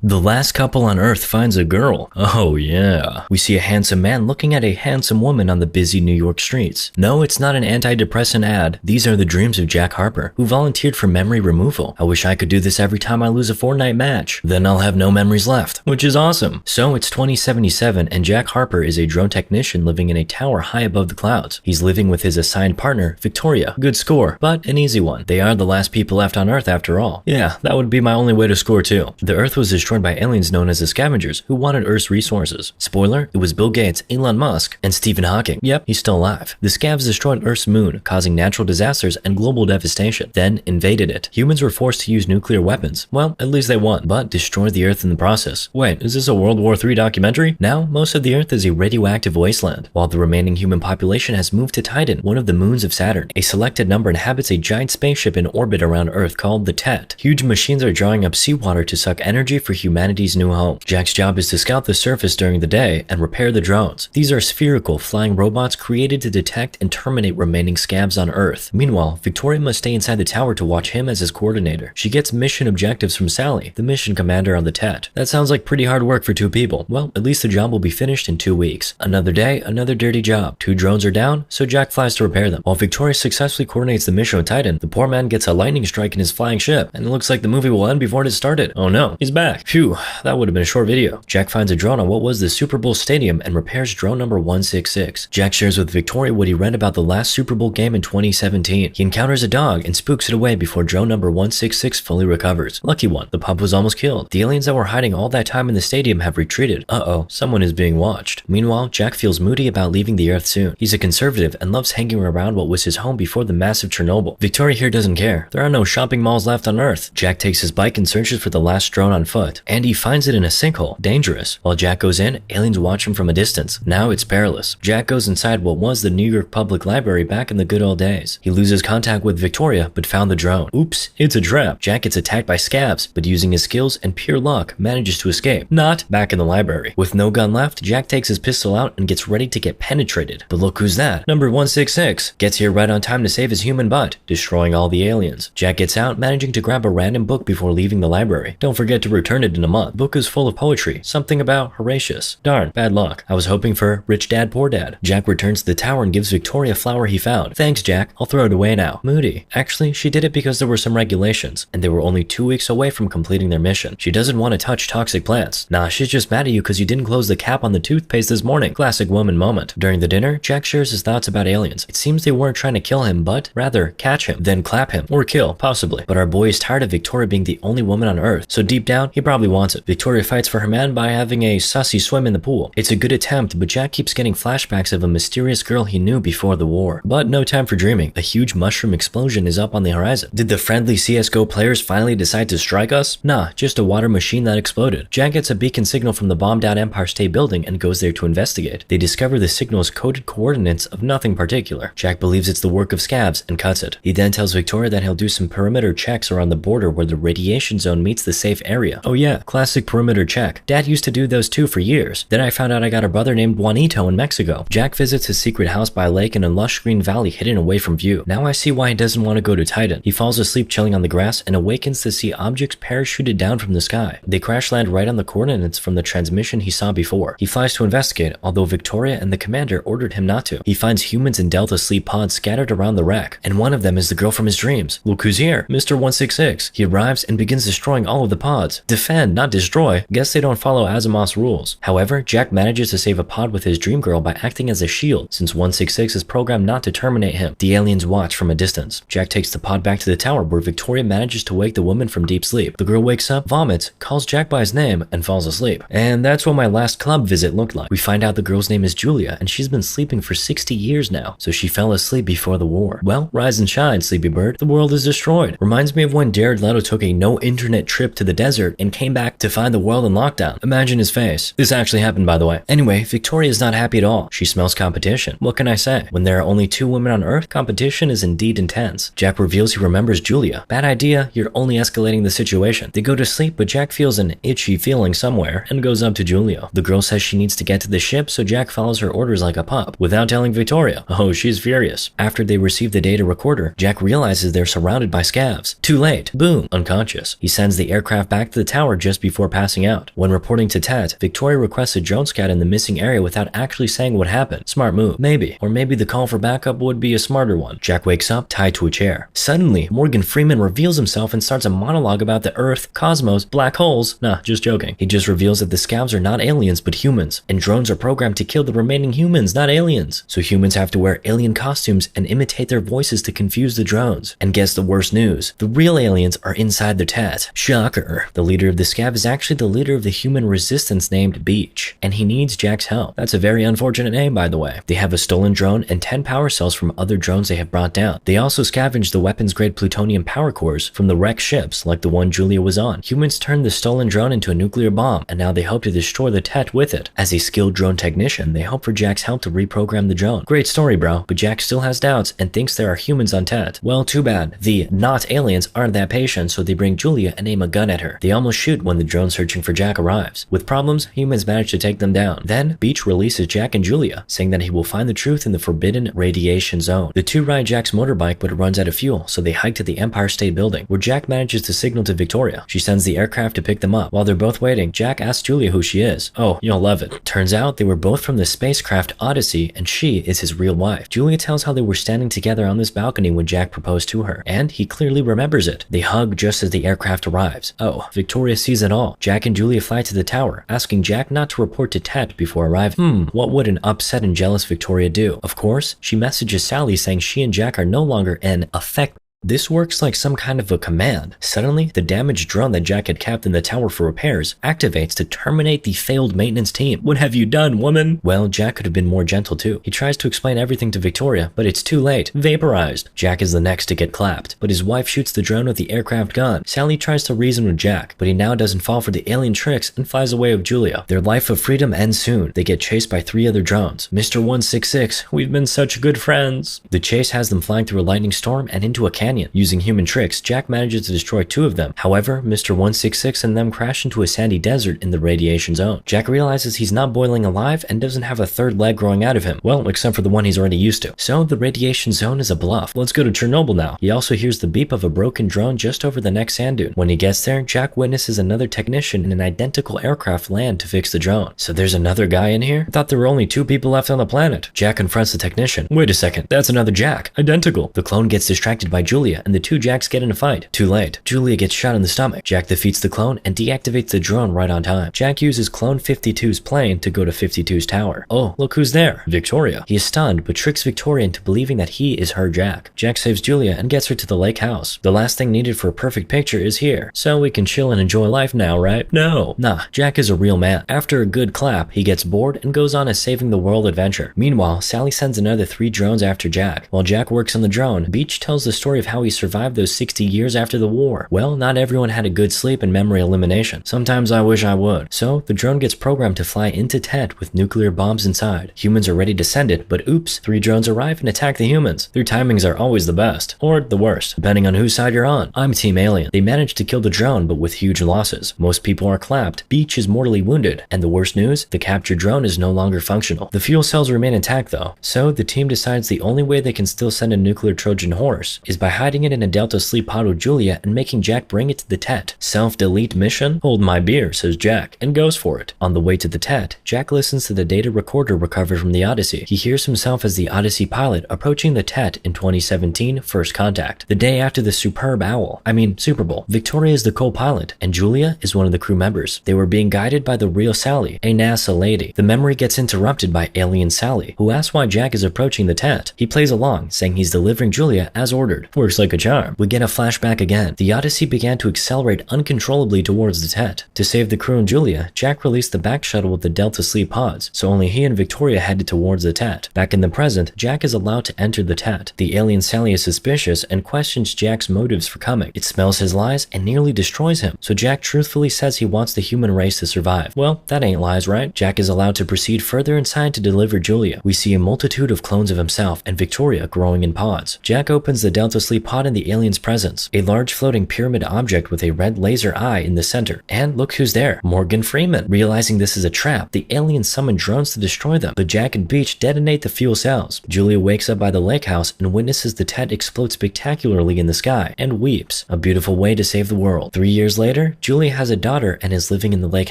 The last couple on Earth finds a girl. Oh yeah. We see a handsome man looking at a handsome woman on the busy New York streets. No, it's not an antidepressant ad. These are the dreams of Jack Harper, who volunteered for memory removal. I wish I could do this every time I lose a Fortnite match. Then I'll have no memories left, which is awesome. So it's 2077 and Jack Harper is a drone technician living in a tower high above the clouds. He's living with his assigned partner, Victoria. Good score, but an easy one. They are the last people left on Earth after all. Yeah, that would be my only way to score too. The Earth was destroyed by aliens known as the Scavengers, who wanted Earth's resources. Spoiler, it was Bill Gates, Elon Musk, and Stephen Hawking. Yep, he's still alive. The Scavs destroyed Earth's moon, causing natural disasters and global devastation, then invaded it. Humans were forced to use nuclear weapons. Well, at least they won, but destroyed the Earth in the process. Wait, is this a World War III documentary? Now, most of the Earth is a radioactive wasteland, while the remaining human population has moved to Titan, one of the moons of Saturn. A selected number inhabits a giant spaceship in orbit around Earth called the Tet. Huge machines are drawing up seawater to suck energy for humanity's new home. Jack's job is to scout the surface during the day and repair the drones. These are spherical, flying robots created to detect and terminate remaining scabs on Earth. Meanwhile, Victoria must stay inside the tower to watch him as his coordinator. She gets mission objectives from Sally, the mission commander on the Tet. That sounds like pretty hard work for two people. Well, at least the job will be finished in 2 weeks. Another day, another dirty job. 2 drones are down, so Jack flies to repair them. While Victoria successfully coordinates the mission with Titan, the poor man gets a lightning strike in his flying ship, and it looks like the movie will end before it has started. Oh no, he's back. Phew, that would have been a short video. Jack finds a drone on what was the Super Bowl stadium and repairs drone number 166. Jack shares with Victoria what he read about the last Super Bowl game in 2017. He encounters a dog and spooks it away before drone number 166 fully recovers. Lucky one, the pup was almost killed. The aliens that were hiding all that time in the stadium have retreated. Uh-oh, someone is being watched. Meanwhile, Jack feels moody about leaving the Earth soon. He's a conservative and loves hanging around what was his home before the massive Chernobyl. Victoria here doesn't care. There are no shopping malls left on Earth. Jack takes his bike and searches for the last drone on foot, and he finds it in a sinkhole. Dangerous. While Jack goes in, aliens watch him from a distance. Now it's perilous. Jack goes inside what was the New York Public Library back in the good old days. He loses contact with Victoria, but found the drone. Oops, it's a trap. Jack gets attacked by scabs, but using his skills and pure luck, manages to escape. Not back in the library. With no gun left, Jack takes his pistol out and gets ready to get penetrated. But look who's that. Number 166 gets here right on time to save his human butt, destroying all the aliens. Jack gets out, managing to grab a random book before leaving the library. Don't forget to return it in a month. Book is full of poetry, something about Horatius. Darn, bad luck. I was hoping for Rich Dad, Poor Dad. Jack returns to the tower and gives Victoria a flower he found. Thanks, Jack. I'll throw it away now. Moody. Actually, she did it because there were some regulations, and they were only 2 weeks away from completing their mission. She doesn't want to touch toxic plants. Nah, she's just mad at you because you didn't close the cap on the toothpaste this morning. Classic woman moment. During the dinner, Jack shares his thoughts about aliens. It seems they weren't trying to kill him, but rather catch him, then clap him, or kill, possibly. But our boy is tired of Victoria being the only woman on Earth, so deep down, he probably wants it. Victoria fights for her man by having a sussy swim in the pool. It's a good attempt, but Jack keeps getting flashbacks of a mysterious girl he knew before the war. But no time for dreaming. A huge mushroom explosion is up on the horizon. Did the friendly CSGO players finally decide to strike us? Nah, just a water machine that exploded. Jack gets a beacon signal from the bombed out Empire State Building and goes there to investigate. They discover the signal's coded coordinates of nothing particular. Jack believes it's the work of scabs and cuts it. He then tells Victoria that he'll do some perimeter checks around the border where the radiation zone meets the safe area. Oh yeah, classic perimeter check. Dad used to do those too for years. Then I found out I got a brother named Juanito in Mexico. Jack visits his secret house by a lake in a lush green valley hidden away from view. Now I see why he doesn't want to go to Titan. He falls asleep chilling on the grass and awakens to see objects parachuted down from the sky. They crash land right on the coordinates from the transmission he saw before. He flies to investigate, although Victoria and the commander ordered him not to. He finds humans in Delta sleep pods scattered around the wreck, and one of them is the girl from his dreams. Look who's here, Mr. 166. He arrives and begins destroying all of the pods. Defend, not destroy. Guess they don't follow Asimov's rules. However, Jack manages to save a pod with his dream girl by acting as a shield, since 166 is programmed not to terminate him. The aliens watch from a distance. Jack takes the pod back to the tower where Victoria manages to wake the woman from deep sleep. The girl wakes up, vomits, calls Jack by his name, and falls asleep. And that's what my last club visit looked like. We find out the girl's name is Julia, and she's been sleeping for 60 years now, so she fell asleep before the war. Well, rise and shine, sleepy bird. The world is destroyed. Reminds me of when Jared Leto took a no-internet trip to the desert and came back to find the world in lockdown. Imagine his face. This actually happened, by the way. Anyway, Victoria is not happy at all. She smells competition. What can I say? When there are only 2 women on Earth, competition is indeed intense. Jack reveals he remembers Julia. Bad idea, you're only escalating the situation. They go to sleep, but Jack feels an itchy feeling somewhere and goes up to Julia. The girl says she needs to get to the ship, so Jack follows her orders like a pup, without telling Victoria. Oh, she's furious. After they receive the data recorder, Jack realizes they're surrounded by scavs. Too late. Boom. Unconscious. He sends the aircraft back to the tower tower just before passing out. When reporting to Tet, Victoria requests a drone scout in the missing area without actually saying what happened. Smart move. Maybe. Or maybe the call for backup would be a smarter one. Jack wakes up, tied to a chair. Suddenly, Morgan Freeman reveals himself and starts a monologue about the Earth, cosmos, black holes. Nah, just joking. He just reveals that the scavs are not aliens but humans, and drones are programmed to kill the remaining humans, not aliens. So humans have to wear alien costumes and imitate their voices to confuse the drones. And guess the worst news. The real aliens are inside the Tet. Shocker. The leader of the scav is actually the leader of the human resistance named Beach, and he needs Jack's help. That's a very unfortunate name, by the way. They have a stolen drone and 10 power cells from other drones they have brought down. They also scavenged the weapons-grade plutonium power cores from the wrecked ships like the one Julia was on. Humans turned the stolen drone into a nuclear bomb, and now they hope to destroy the Tet with it. As a skilled drone technician, they hope for Jack's help to reprogram the drone. Great story, bro, but Jack still has doubts and thinks there are humans on Tet. Well, too bad. The not aliens aren't that patient, so they bring Julia and aim a gun at her. They almost shoot when the drone searching for Jack arrives. With problems, humans manage to take them down. Then, Beach releases Jack and Julia, saying that he will find the truth in the forbidden radiation zone. The two ride Jack's motorbike, but it runs out of fuel, so they hike to the Empire State Building, where Jack manages to signal to Victoria. She sends the aircraft to pick them up. While they're both waiting, Jack asks Julia who she is. Oh, you'll love it. Turns out they were both from the spacecraft Odyssey, and she is his real wife. Julia tells how they were standing together on this balcony when Jack proposed to her, and he clearly remembers it. They hug just as the aircraft arrives. Oh, Victoria sees it all. Jack and Julia fly to the tower, asking Jack not to report to Tet before arriving. What would an upset and jealous Victoria do? Of course, she messages Sally saying she and Jack are no longer an affect. This works like some kind of a command. Suddenly, the damaged drone that Jack had kept in the tower for repairs activates to terminate the failed maintenance team. What have you done, woman? Well, Jack could have been more gentle too. He tries to explain everything to Victoria, but it's too late. Vaporized. Jack is the next to get clapped, but his wife shoots the drone with the aircraft gun. Sally tries to reason with Jack, but he now doesn't fall for the alien tricks and flies away with Julia. Their life of freedom ends soon. They get chased by 3 other drones. Mr. 166, we've been such good friends. The chase has them flying through a lightning storm and into a canyon. Using human tricks, Jack manages to destroy 2 of them. However, Mr. 166 and them crash into a sandy desert in the radiation zone. Jack realizes he's not boiling alive and doesn't have a 3rd leg growing out of him. Well, except for the one he's already used to. So the radiation zone is a bluff. Let's go to Chernobyl now. He also hears the beep of a broken drone just over the next sand dune. When he gets there, Jack witnesses another technician in an identical aircraft land to fix the drone. So there's another guy in here? I thought there were only 2 people left on the planet. Jack confronts the technician. Wait a second, that's another Jack. Identical. The clone gets distracted by Julia and the 2 Jacks get in a fight. Too late. Julia gets shot in the stomach. Jack defeats the clone and deactivates the drone right on time. Jack uses Clone 52's plane to go to 52's tower. Oh, look who's there. Victoria. He is stunned, but tricks Victoria into believing that he is her Jack. Jack saves Julia and gets her to the lake house. The last thing needed for a perfect picture is here. So we can chill and enjoy life now, right? No. Nah, Jack is a real man. After a good clap, he gets bored and goes on a saving the world adventure. Meanwhile, Sally sends another 3 drones after Jack. While Jack works on the drone, Beach tells the story of how he survived those 60 years after the war. Well, not everyone had a good sleep and memory elimination. Sometimes I wish I would. So, the drone gets programmed to fly into Tet with nuclear bombs inside. Humans are ready to send it, but oops, 3 drones arrive and attack the humans. Their timings are always the best, or the worst, depending on whose side you're on. I'm Team Alien. They managed to kill the drone, but with huge losses. Most people are clapped, Beach is mortally wounded, and the worst news, the captured drone is no longer functional. The fuel cells remain intact though, so the team decides the only way they can still send a nuclear Trojan horse is by hiding it in a Delta sleep pod with Julia and making Jack bring it to the Tet. Self-delete mission? Hold my beer, says Jack, and goes for it. On the way to the Tet, Jack listens to the data recorder recovered from the Odyssey. He hears himself as the Odyssey pilot approaching the Tet in 2017 First Contact, the day after the Super Bowl. Victoria is the co-pilot, and Julia is one of the crew members. They were being guided by the real Sally, a NASA lady. The memory gets interrupted by alien Sally, who asks why Jack is approaching the Tet. He plays along, saying he's delivering Julia as ordered. Works like a charm. We get a flashback again. The Odyssey began to accelerate uncontrollably towards the Tet. To save the crew and Julia, Jack released the back shuttle with the Delta sleep pods, so only he and Victoria headed towards the Tet. Back in the present, Jack is allowed to enter the Tet. The alien Sally is suspicious and questions Jack's motives for coming. It smells his lies and nearly destroys him, so Jack truthfully says he wants the human race to survive. Well, that ain't lies, right? Jack is allowed to proceed further inside to deliver Julia. We see a multitude of clones of himself and Victoria growing in pods. Jack opens the Delta sleep mysteriously pot in the alien's presence, a large floating pyramid object with a red laser eye in the center. And look who's there, Morgan Freeman. Realizing this is a trap, the aliens summon drones to destroy them, but Jack and Beach detonate the fuel cells. Julia wakes up by the lake house and witnesses the tent explode spectacularly in the sky, and weeps. A beautiful way to save the world. 3 years later, Julia has a daughter and is living in the lake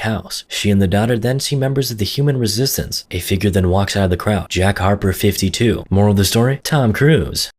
house. She and the daughter then see members of the human resistance. A figure then walks out of the crowd. Jack Harper 52. Moral of the story? Tom Cruise.